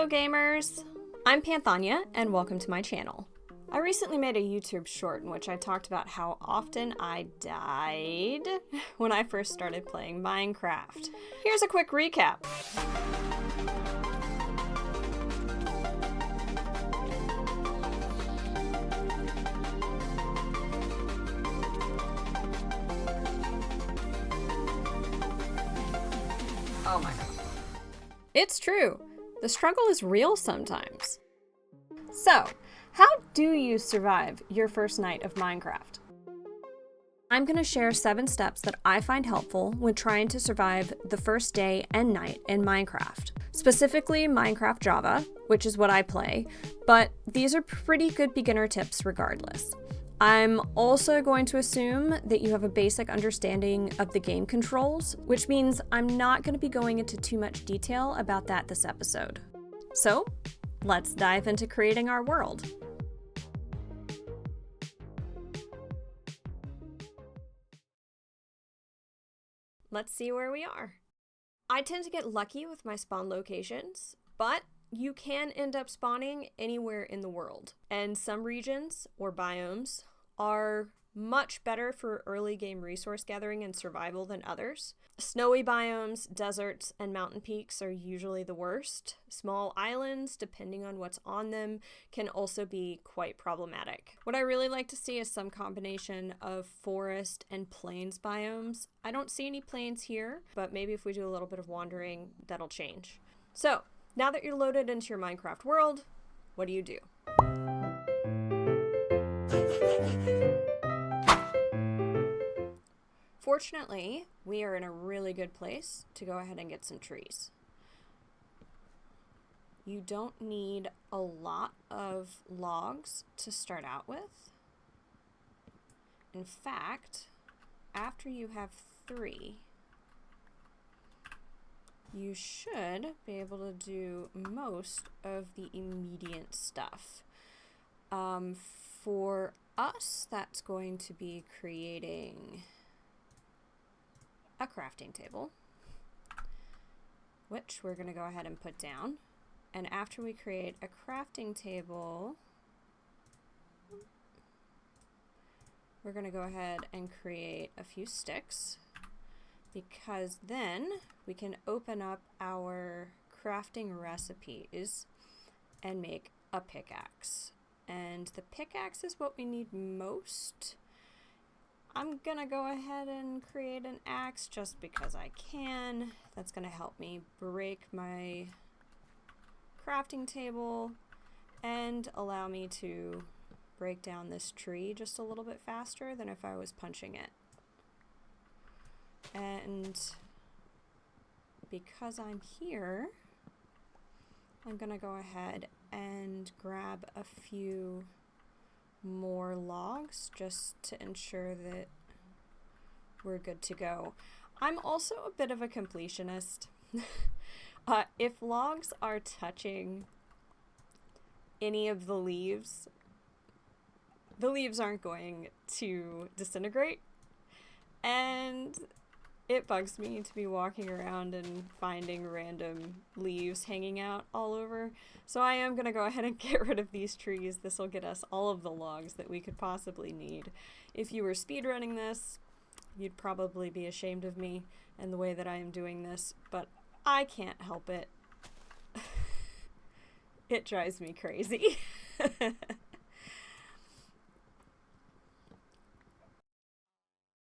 gamers! I'm Panthania, and welcome to my channel. I recently made a YouTube short in which I talked about how often I died when I first started playing Minecraft. Here's a quick recap. Oh my god. It's true. The struggle is real sometimes. So, how do you survive your first night of Minecraft? I'm going to share 7 steps that I find helpful when trying to survive the first day and night in Minecraft. Specifically Minecraft Java, which is what I play, but these are pretty good beginner tips regardless. I'm also going to assume that you have a basic understanding of the game controls, which means I'm not going to be going into too much detail about that this episode. So, let's dive into creating our world. Let's see where we are. I tend to get lucky with my spawn locations, but you can end up spawning anywhere in the world, and some regions or biomes are much better for early game resource gathering and survival than others. Snowy biomes, deserts, and mountain peaks are usually the worst. Small islands, depending on what's on them, can also be quite problematic. What I really like to see is some combination of forest and plains biomes. I don't see any plains here, but maybe if we do a little bit of wandering, that'll change. So, now that you're loaded into your Minecraft world, what do you do? Fortunately, we are in a really good place to go ahead and get some trees. You don't need a lot of logs to start out with. In fact, after you have 3, you should be able to do most of the immediate stuff. For us, that's going to be creating a crafting table, which we're going to go ahead and put down. And after we create a crafting table, we're going to go ahead and create a few sticks, because then we can open up our crafting recipes and make a pickaxe. And the pickaxe is what we need most. I'm gonna go ahead and create an axe just because I can. That's gonna help me break my crafting table and allow me to break down this tree just a little bit faster than if I was punching it. And because I'm here, I'm gonna go ahead and grab a few more logs just to ensure that we're good to go. I'm also a bit of a completionist. If logs are touching any of the leaves aren't going to disintegrate, and it bugs me to be walking around and finding random leaves hanging out all over. So I am going to go ahead and get rid of these trees. This will get us all of the logs that we could possibly need. If you were speedrunning this, you'd probably be ashamed of me and the way that I am doing this, but I can't help it. It drives me crazy.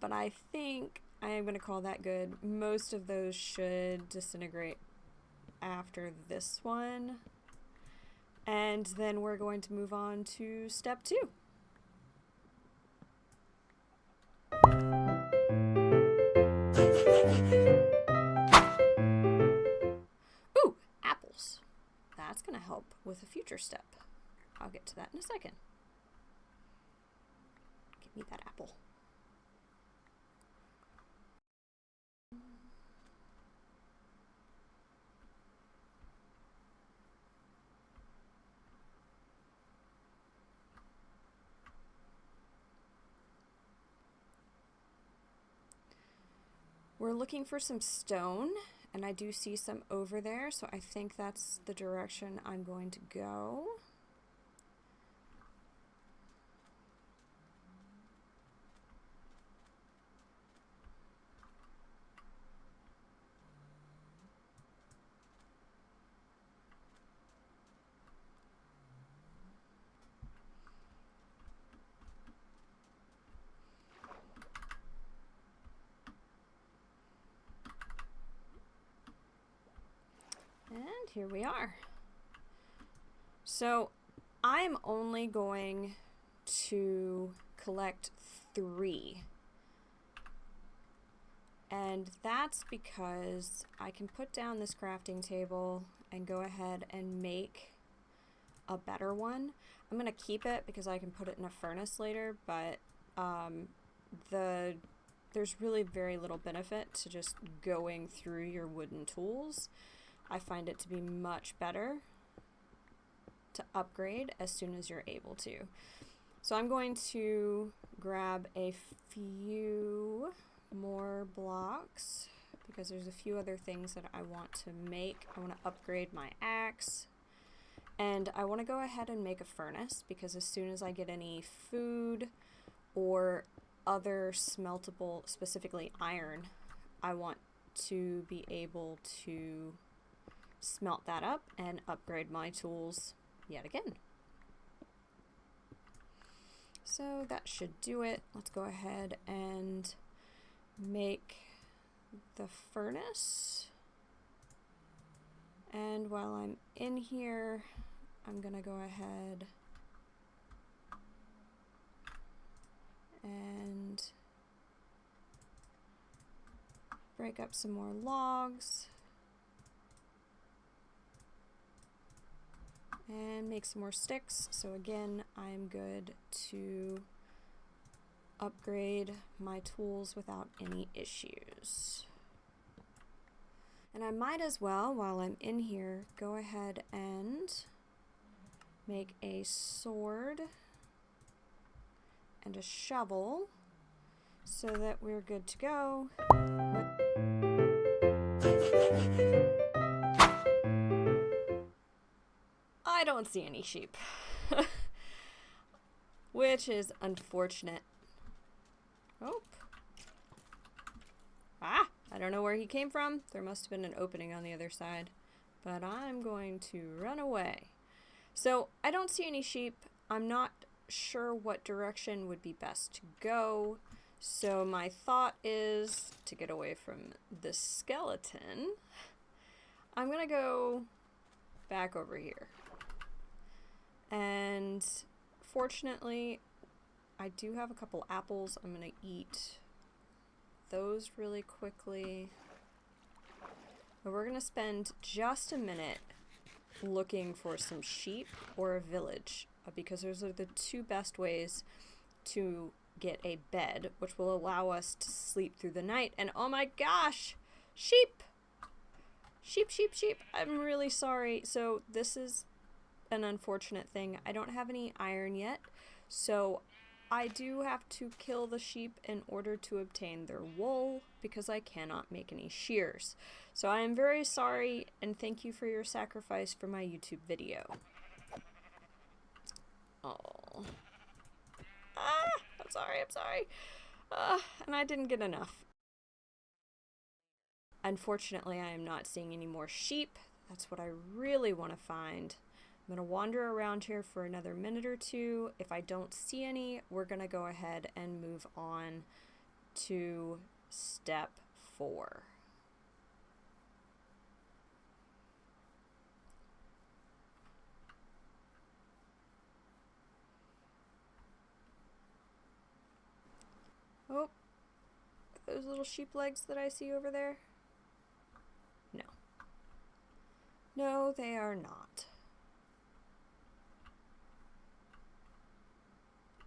But I think I am going to call that good. Most of those should disintegrate after this one. And then we're going to move on to step 2. Ooh, apples. That's going to help with a future step. I'll get to that in a second. Give me that apple. We're looking for some stone And I do see some over there, so I think that's the direction I'm going to go. And here we are. So I'm only going to collect 3. And that's because I can put down this crafting table and go ahead and make a better one. I'm going to keep it because I can put it in a furnace later, but there's really very little benefit to just going through your wooden tools. I find it to be much better to upgrade as soon as you're able to. So I'm going to grab a few more blocks because there's a few other things that I want to make. I want to upgrade my axe, and I want to go ahead and make a furnace because as soon as I get any food or other smeltable, specifically iron, I want to be able to smelt that up and upgrade my tools yet again. So that should do it. Let's go ahead and make the furnace. And while I'm in here, I'm gonna go ahead and break up some more logs and make some more sticks. So again, I'm good to upgrade my tools without any issues. And I might as well, while I'm in here, go ahead and make a sword and a shovel so that we're good to go. I don't see any sheep, which is unfortunate. Oh. Ah, I don't know where he came from. There must have been an opening on the other side, but I'm going to run away. So I don't see any sheep. I'm not sure what direction would be best to go. So my thought is to get away from the skeleton. I'm gonna go back over here. And fortunately, I do have a couple apples. I'm gonna eat those really quickly. But we're gonna spend just a minute looking for some sheep or a village, because those are the 2 best ways to get a bed, which will allow us to sleep through the night. And oh my gosh, sheep! Sheep, sheep, sheep. I'm really sorry. So this is an unfortunate thing. I don't have any iron yet, so I do have to kill the sheep in order to obtain their wool because I cannot make any shears. So I am very sorry, and thank you for your sacrifice for my YouTube video. Oh. Ah, I'm sorry. And I didn't get enough. Unfortunately, I am not seeing any more sheep. That's what I really want to find. I'm going to wander around here for another minute or 2. If I don't see any, we're going to go ahead and move on to step 4. Oh, those little sheep legs that I see over there? No. No, they are not.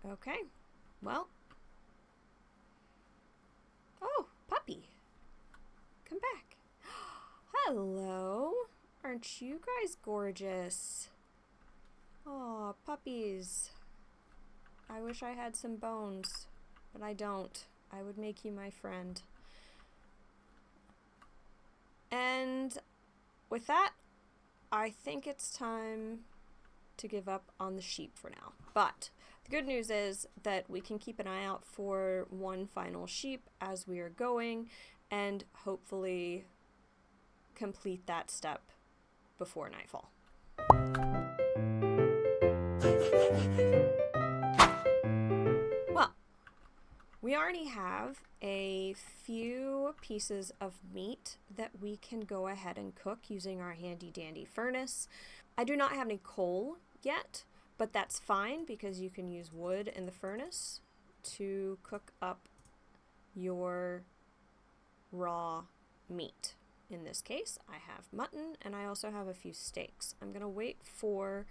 Okay, well. Oh, puppy. Come back. Hello. Aren't you guys gorgeous? Aw, puppies. I wish I had some bones, but I don't. I would make you my friend. And with that, I think it's time to give up on the sheep for now. But the good news is that we can keep an eye out for one final sheep as we are going and hopefully complete that step before nightfall. Well, we already have a few pieces of meat that we can go ahead and cook using our handy dandy furnace. I do not have any coal yet, but that's fine because you can use wood in the furnace to cook up your raw meat. In this case, I have mutton and I also have a few steaks. I'm going to wait for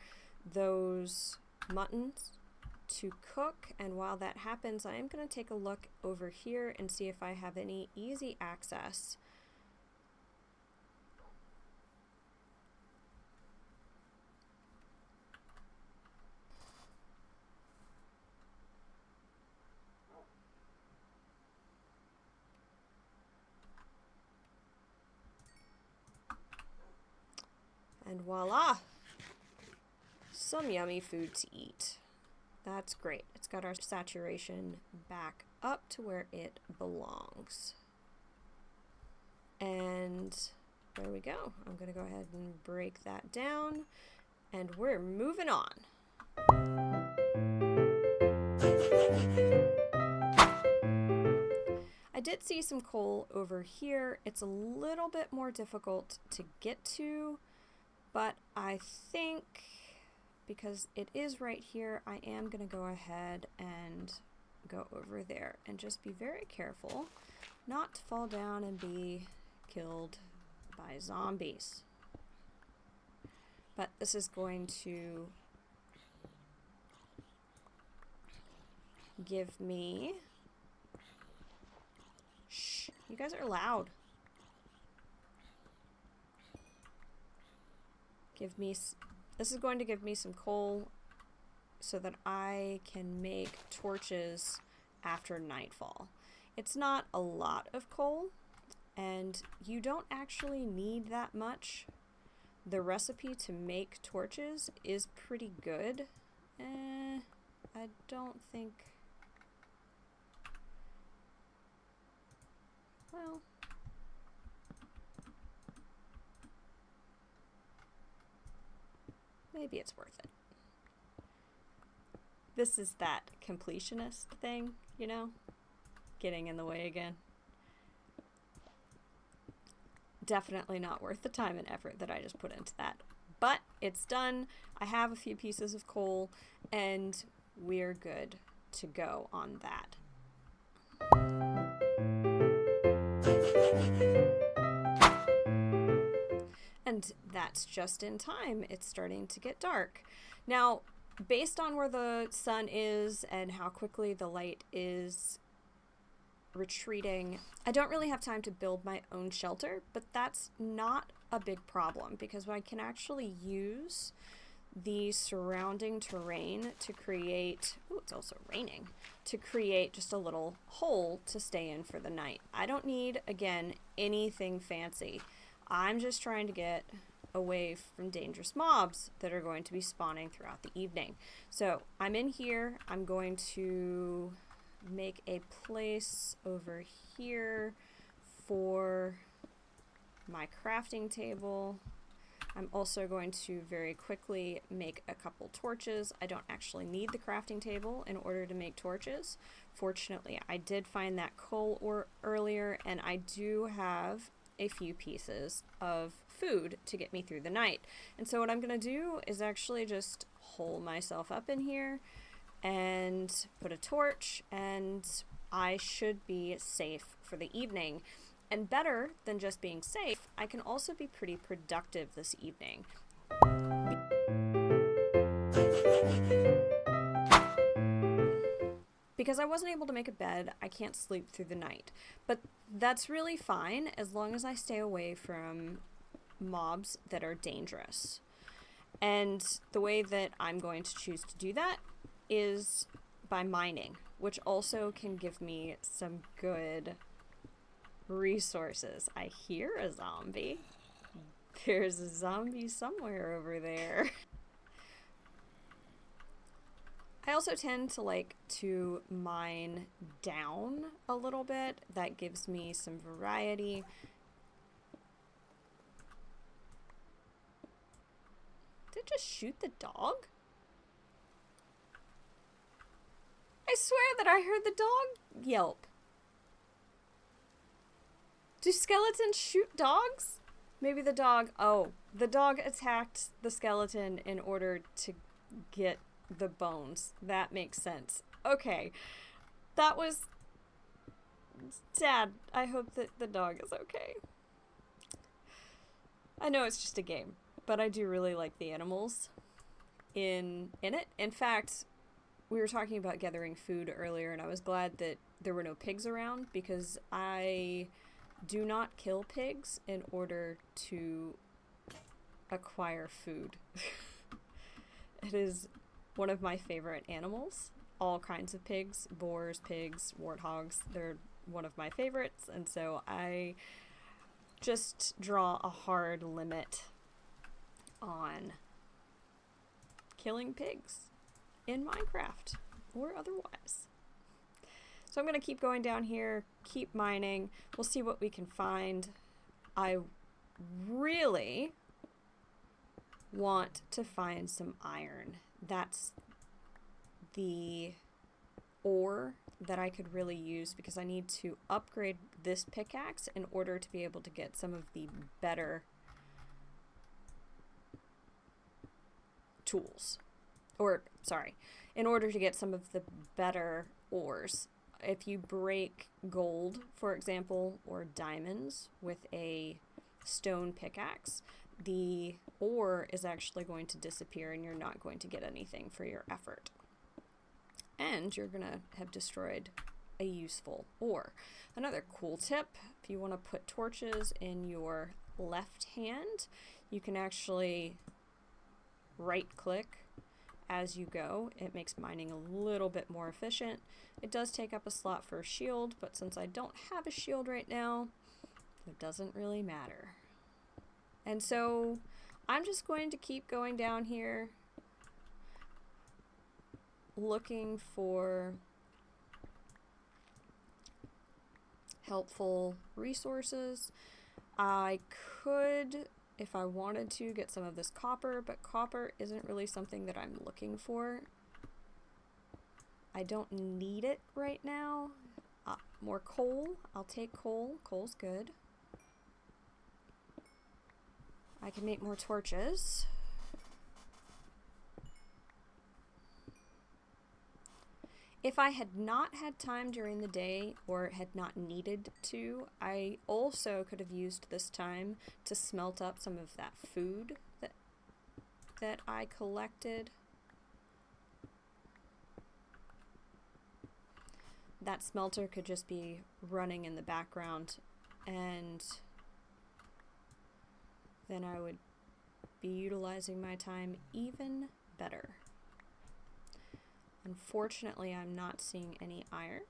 those muttons to cook, and while that happens, I am going to take a look over here and see if I have any easy access and voila, some yummy food to eat. That's great. It's got our saturation back up to where it belongs. And there we go. I'm going to go ahead and break that down, and we're moving on. I did see some coal over here. It's a little bit more difficult to get to, but I think because it is right here, I am going to go ahead and go over there and just be very careful not to fall down and be killed by zombies. But this is going to give me... Shh, you guys are loud. This is going to give me some coal so that I can make torches after nightfall. It's not a lot of coal, and you don't actually need that much. The recipe to make torches is pretty good. I don't think... Well... Maybe it's worth it. This is that completionist thing, you know? Getting in the way again. Definitely not worth the time and effort that I just put into that. But it's done. I have a few pieces of coal, and we're good to go on that. And that's just in time. It's starting to get dark. Now, based on where the sun is and how quickly the light is retreating, I don't really have time to build my own shelter, but that's not a big problem because I can actually use the surrounding terrain to create, ooh, it's also raining, to create just a little hole to stay in for the night. I don't need, again, anything fancy. I'm just trying to get away from dangerous mobs that are going to be spawning throughout the evening. So I'm in here. I'm going to make a place over here for my crafting table. I'm also going to very quickly make a couple torches. I don't actually need the crafting table in order to make torches. Fortunately, I did find that coal earlier, and I do have a few pieces of food to get me through the night. And so what I'm going to do is actually just hole myself up in here and put a torch, and I should be safe for the evening. And better than just being safe, I can also be pretty productive this evening. Because I wasn't able to make a bed, I can't sleep through the night. But that's really fine as long as I stay away from mobs that are dangerous. And the way that I'm going to choose to do that is by mining, which also can give me some good resources. I hear a zombie. There's a zombie somewhere over there. I also tend to like to mine down a little bit. That gives me some variety. Did it just shoot the dog? I swear that I heard the dog yelp. Do skeletons shoot dogs? Maybe the dog... Oh, the dog attacked the skeleton in order to get the bones. That makes sense. Okay. That was... Sad. I hope that the dog is okay. I know it's just a game, but I do really like the animals in it. In fact, we were talking about gathering food earlier, and I was glad that there were no pigs around, because I do not kill pigs in order to acquire food. It is one of my favorite animals. All kinds of pigs, boars, pigs, warthogs, they're one of my favorites, and so I just draw a hard limit on killing pigs in Minecraft or otherwise. So I'm going to keep going down here, keep mining. We'll see what we can find. I really want to find some iron. That's the ore that I could really use, because I need to upgrade this pickaxe in order to be able to get some of the better tools. Or, sorry, in order to get some of the better ores. If you break gold, for example, or diamonds with a stone pickaxe, the ore is actually going to disappear and you're not going to get anything for your effort. And you're going to have destroyed a useful ore. Another cool tip, if you want to put torches in your left hand, you can actually right-click as you go. It makes mining a little bit more efficient. It does take up a slot for a shield, but since I don't have a shield right now, it doesn't really matter. And so I'm just going to keep going down here, looking for helpful resources. I could, if I wanted to, get some of this copper, but copper isn't really something that I'm looking for. I don't need it right now. More coal. I'll take coal. Coal's good. I can make more torches. If I had not had time during the day, or had not needed to, I also could have used this time to smelt up some of that food that I collected. That smelter could just be running in the background, and then I would be utilizing my time even better. Unfortunately, I'm not seeing any iron.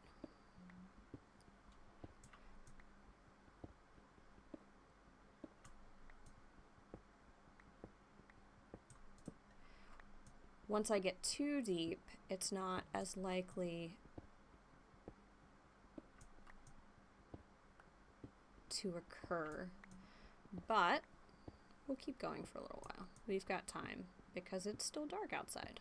Once I get too deep, it's not as likely to occur, but we'll keep going for a little while. We've got time because it's still dark outside.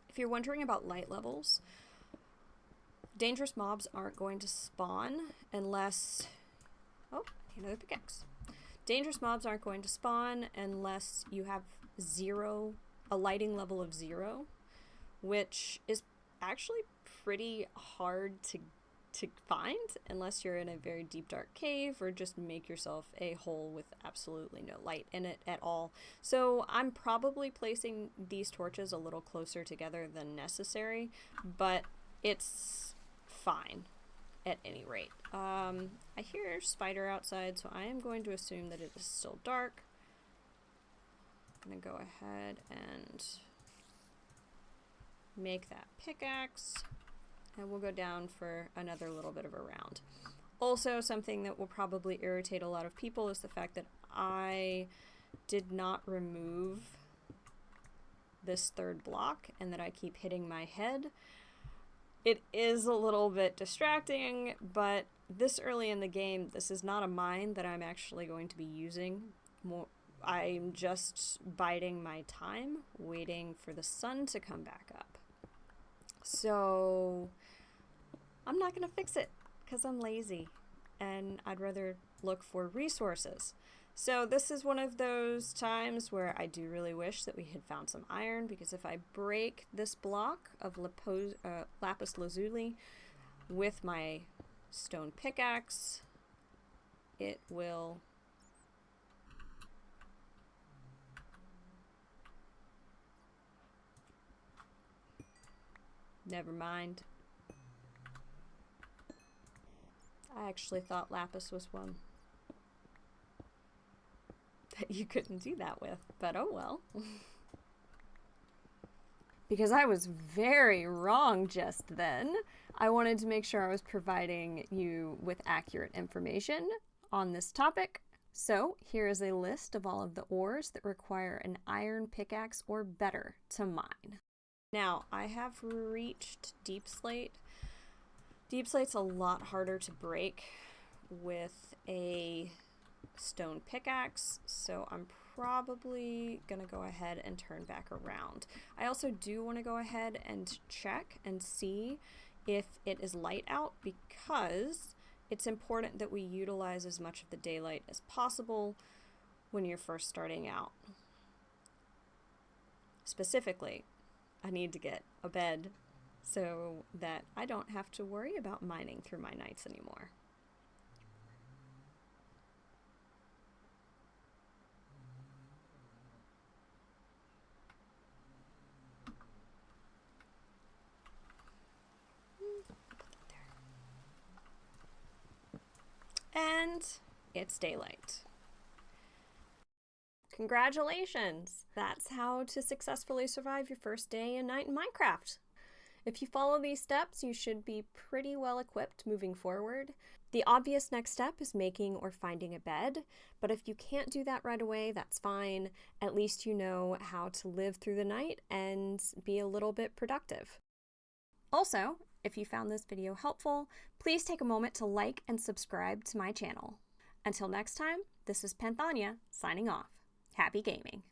If you're wondering about light levels, dangerous mobs aren't going to spawn unless... Oh, another pickaxe. Dangerous mobs aren't going to spawn unless you have a lighting level of 0, which is actually pretty hard to find unless you're in a very deep dark cave, or just make yourself a hole with absolutely no light in it at all. So I'm probably placing these torches a little closer together than necessary, but it's fine. at any rate. I hear a spider outside, so I am going to assume that it is still dark. I'm gonna go ahead and make that pickaxe, and we'll go down for another little bit of a round. Also, something that will probably irritate a lot of people is the fact that I did not remove this third block and that I keep hitting my head. It is a little bit distracting, but this early in the game, this is not a mine that I'm actually going to be using. I'm just biding my time, waiting for the sun to come back up. So I'm not going to fix it because I'm lazy and I'd rather look for resources. So this is one of those times where I do really wish that we had found some iron, because if I break this block of lapis lazuli with my stone pickaxe, it will never mind. I actually thought lapis was one that you couldn't do that with, but oh well. Because I was very wrong just then. I wanted to make sure I was providing you with accurate information on this topic. So here is a list of all of the ores that require an iron pickaxe or better to mine. Now, I have reached deep slate. Deep slate's a lot harder to break with a stone pickaxe, so I'm probably gonna go ahead and turn back around. I also do want to go ahead and check and see if it is light out, because it's important that we utilize as much of the daylight as possible when you're first starting out. Specifically, I need to get a bed so that I don't have to worry about mining through my nights anymore. And it's daylight. Congratulations! That's how to successfully survive your first day and night in Minecraft. If you follow these steps, you should be pretty well equipped moving forward. The obvious next step is making or finding a bed, but if you can't do that right away, that's fine. At least you know how to live through the night and be a little bit productive. Also, if you found this video helpful, please take a moment to like and subscribe to my channel. Until next time, this is Panthania signing off. Happy gaming!